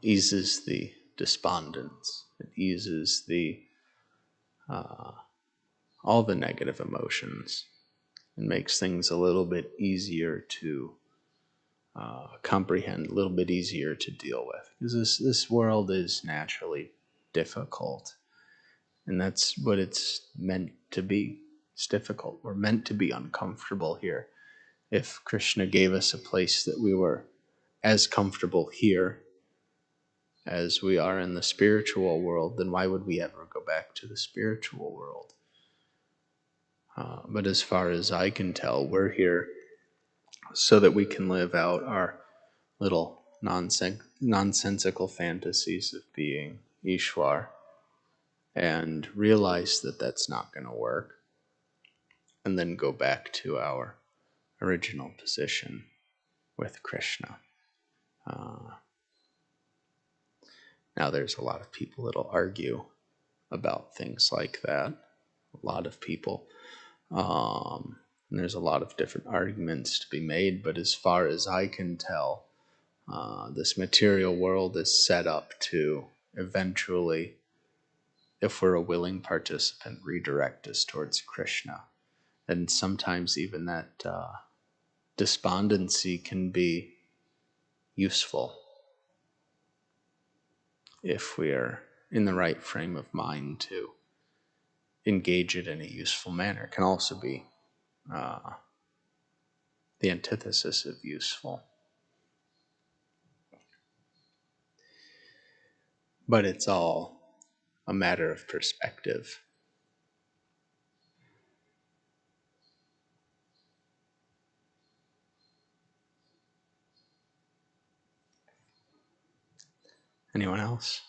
eases the despondence. It eases the all the negative emotions and makes things a little bit easier to comprehend, a little bit easier to deal with. Because this world is naturally difficult, and that's what it's meant to be. It's difficult. We're meant to be uncomfortable here. If Krishna gave us a place that we were as comfortable here as we are in the spiritual world, then why would we ever go back to the spiritual world? But as far as I can tell, we're here so that we can live out our little nonsensical fantasies of being Ishwar and realize that that's not going to work, and then go back to our original position with Krishna. Now, there's a lot of people that'll argue about things like that. A lot of people. And there's a lot of different arguments to be made, but as far as I can tell, this material world is set up to eventually, if we're a willing participant, redirect us towards Krishna. And sometimes even that despondency can be useful if we're in the right frame of mind to engage it in a useful manner. It can also be the antithesis of useful. But it's all a matter of perspective. Anyone else?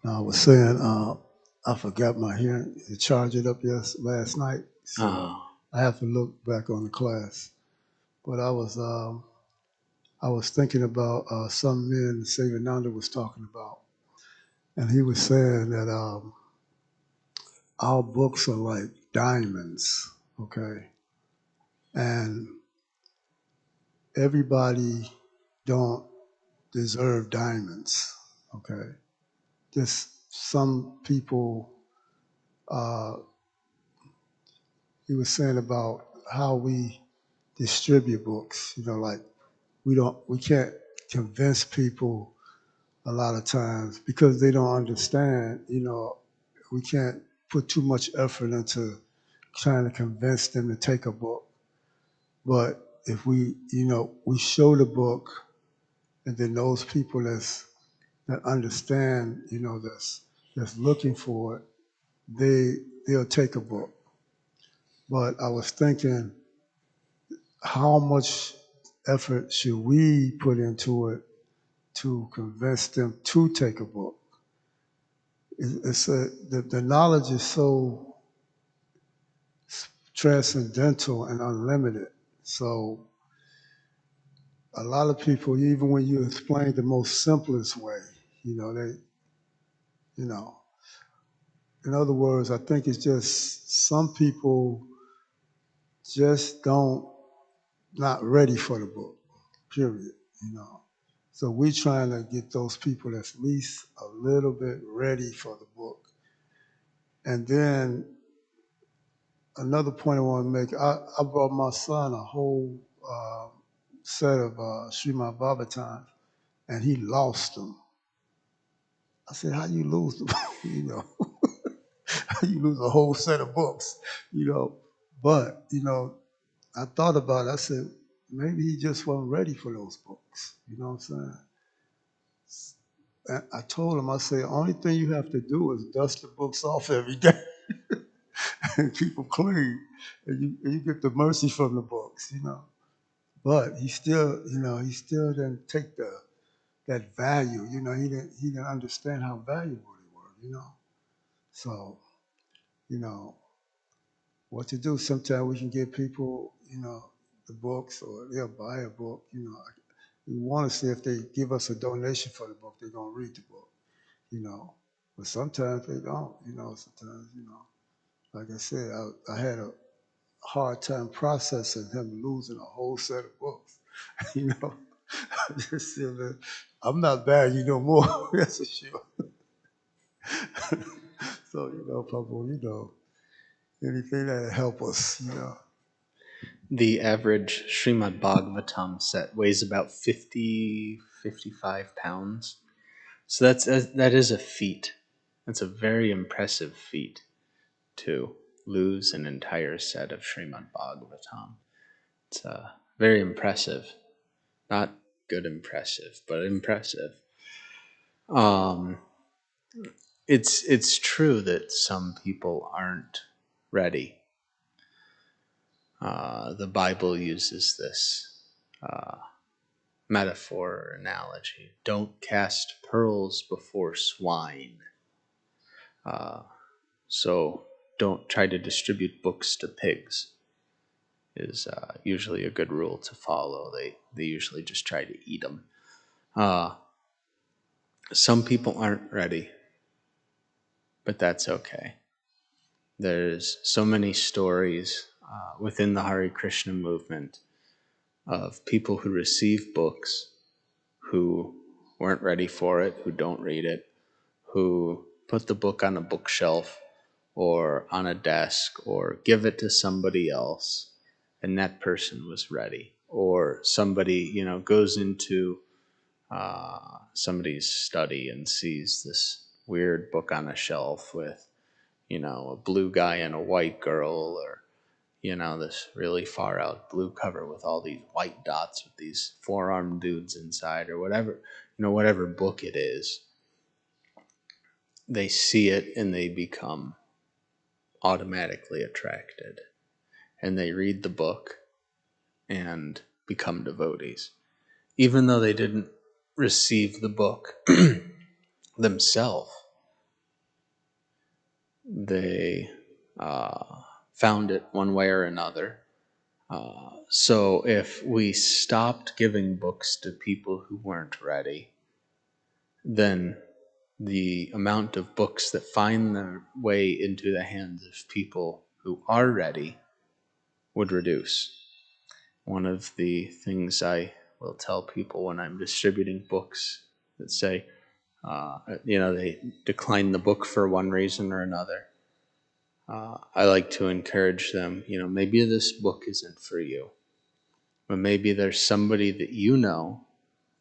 I was saying, I forgot my hearing to charge it up last night, so I have to look back on the class. But I was I was thinking about some men Savananda was talking about, and he was saying that our books are like diamonds, okay, and everybody don't deserve diamonds, okay. Just some people. He was saying about how we distribute books. Like we can't convince people a lot of times because they don't understand. We can't put too much effort into trying to convince them to take a book. But if we show the book, and then those people that understand, that's looking for it, they'll take a book. But I was thinking, how much effort should we put into it to convince them to take a book? The knowledge is so transcendental and unlimited. So a lot of people, even when you explain the most simplest way, they, you know, in other words, I think it's just some people just not ready for the book, period, So we're trying to get those people at least a little bit ready for the book. And then another point I want to make, I brought my son a whole set of Srimad Bhagavatam, and he lost them. I said, how you lose them? How you lose a whole set of books? But, I thought about it. I said, maybe he just wasn't ready for those books. You know what I'm saying? And I told him, I said, only thing you have to do is dust the books off every day and keep them clean. And you get the mercy from the books. But he still didn't take that value. He didn't understand how valuable they were. So, you know, what to do. Sometimes we can give people, the books, or they'll buy a book. We want to see if they give us a donation for the book, they're going to read the book, you know. But sometimes they don't, sometimes, like I said, I had a hard time processing him losing a whole set of books, you know. I just said, man, I'm not bad, no more, that's for sure. So, Prabhu, anything that'll help us. The average Srimad Bhagavatam set weighs about 55 pounds. So that is a feat. That's a very impressive feat to lose an entire set of Srimad Bhagavatam. It's very impressive. Not good impressive, but impressive. It's true that some people aren't ready. The Bible uses this metaphor or analogy. Don't cast pearls before swine. So don't try to distribute books to pigs is usually a good rule to follow. They usually just try to eat them. Some people aren't ready, but that's okay. There's so many stories within the Hare Krishna movement of people who receive books who weren't ready for it, who don't read it, who put the book on a bookshelf or on a desk or give it to somebody else, and that person was ready. Or somebody, goes into somebody's study and sees this weird book on a shelf with, a blue guy and a white girl, or, this really far out blue cover with all these white dots with these four-armed dudes inside, or whatever book it is. They see it and they become automatically attracted. And they read the book and become devotees. Even though they didn't receive the book themselves, they found it one way or another So if we stopped giving books to people who weren't ready, then the amount of books that find their way into the hands of people who are ready would reduce. One of the things I will tell people when I'm distributing books that say, they decline the book for one reason or another, I like to encourage them, maybe this book isn't for you, but maybe there's somebody that you know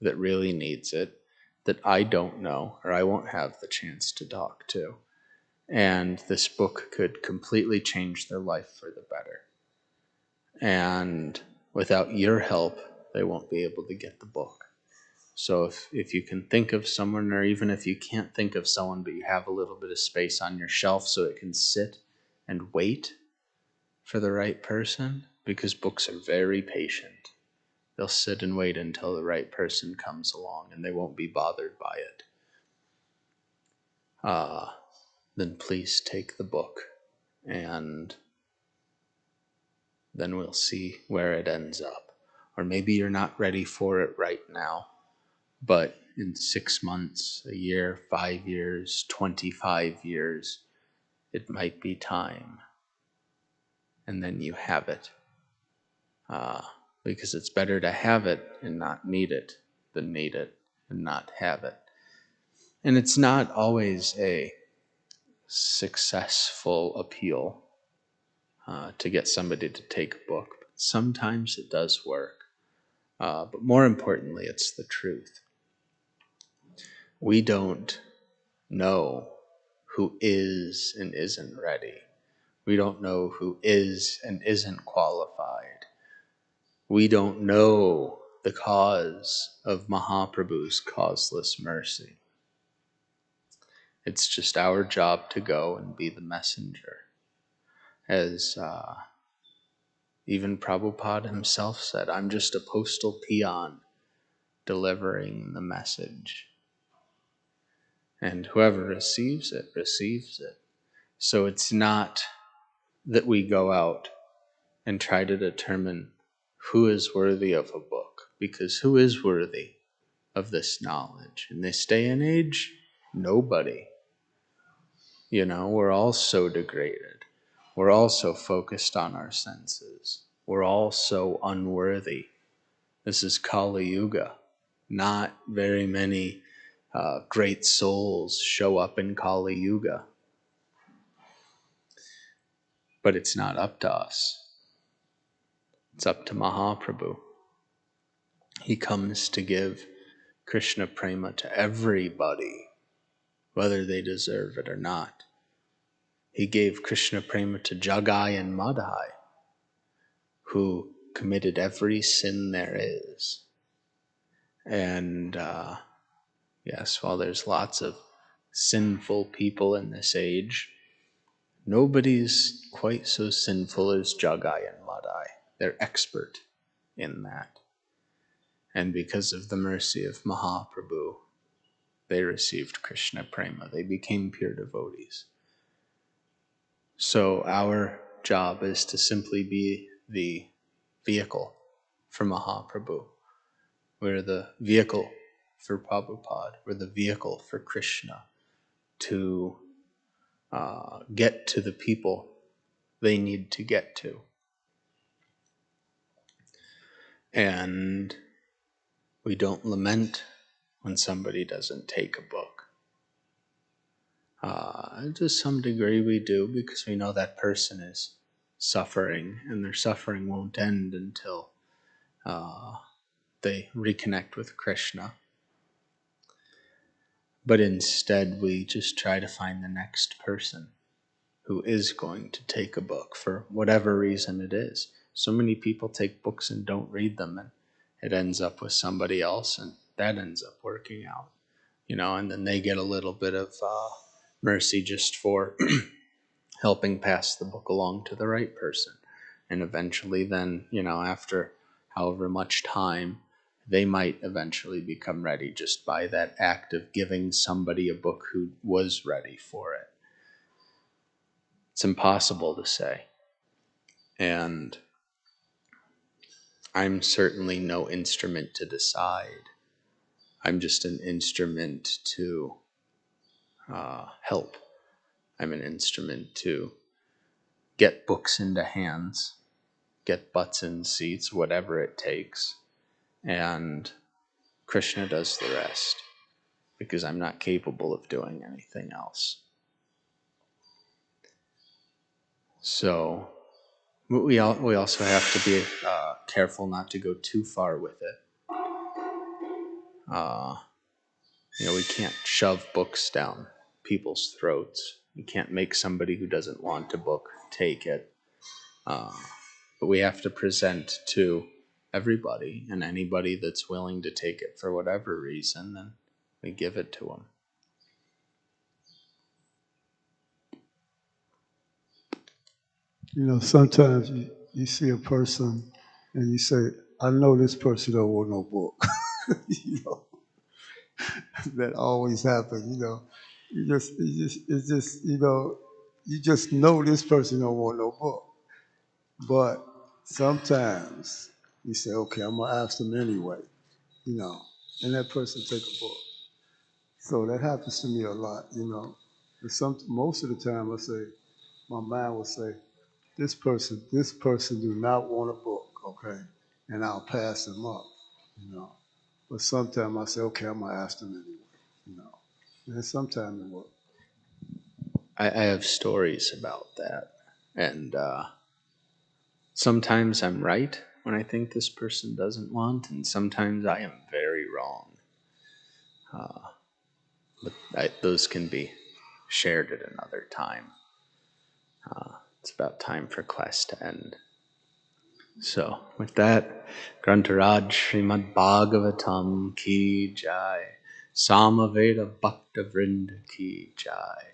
that really needs it that I don't know or I won't have the chance to talk to. And this book could completely change their life for the better. And without your help, they won't be able to get the book. So if you can think of someone, or even if you can't think of someone, but you have a little bit of space on your shelf so it can sit and wait for the right person, because books are very patient. They'll sit and wait until the right person comes along, and they won't be bothered by it. Then please take the book, and then we'll see where it ends up. Or maybe you're not ready for it right now, but in 6 months, a year, 5 years, 25 years, it might be time. And then you have it. Because it's better to have it and not need it than need it and not have it. And it's not always a successful appeal to get somebody to take a book. But sometimes it does work. But more importantly, it's the truth. We don't know who is and isn't ready. We don't know who is and isn't qualified. We don't know the cause of Mahaprabhu's causeless mercy. It's just our job to go and be the messenger. As even Prabhupada himself said, I'm just a postal peon delivering the message. And whoever receives it, receives it. So it's not that we go out and try to determine who is worthy of a book, because who is worthy of this knowledge? In this day and age, nobody. We're all so degraded. We're all so focused on our senses. We're all so unworthy. This is Kali Yuga. Not very many great souls show up in Kali Yuga. But it's not up to us. It's up to Mahaprabhu. He comes to give Krishna Prema to everybody, whether they deserve it or not. He gave Krishna Prema to Jagai and Madhai, who committed every sin there is. And yes, while there's lots of sinful people in this age, nobody's quite so sinful as Jagai and Madhai. They're expert in that. And because of the mercy of Mahaprabhu, they received Krishna Prema. They became pure devotees. So our job is to simply be the vehicle for Mahaprabhu. We're the vehicle for Prabhupada. We're the vehicle for Krishna to get to the people they need to get to. And we don't lament when somebody doesn't take a book. To some degree we do, because we know that person is suffering, and their suffering won't end until they reconnect with Krishna. But instead we just try to find the next person who is going to take a book for whatever reason it is. So many people take books and don't read them, and it ends up with somebody else, and that ends up working out. And then they get a little bit of mercy just for helping pass the book along to the right person. And eventually then, after however much time, they might eventually become ready just by that act of giving somebody a book who was ready for it. It's impossible to say. And I'm certainly no instrument to decide. I'm just an instrument to help. I'm an instrument to get books into hands, get butts in seats, whatever it takes. And Krishna does the rest, because I'm not capable of doing anything else. So we also have to be careful not to go too far with it. We can't shove books down people's throats. You can't make somebody who doesn't want a book take it. But we have to present to everybody, and anybody that's willing to take it for whatever reason, then we give it to them. Sometimes you see a person and you say, I know this person don't want no book. That always happens, you just know this person don't want no book. But sometimes you say, okay, I'm gonna ask them anyway, and that person take a book. So that happens to me a lot, And most of the time I say, my mind will say, this person do not want a book, okay? And I'll pass them up, you know. But sometimes I say, okay, I'm gonna ask them anyway, And sometimes it works. I have stories about that. And sometimes I'm right when I think this person doesn't want, and sometimes I am very wrong. But those can be shared at another time. It's about time for class to end. So, with that, Grantaraj Srimad Bhagavatam ki jai, Samaveda Bhakta Vrinda ki jai.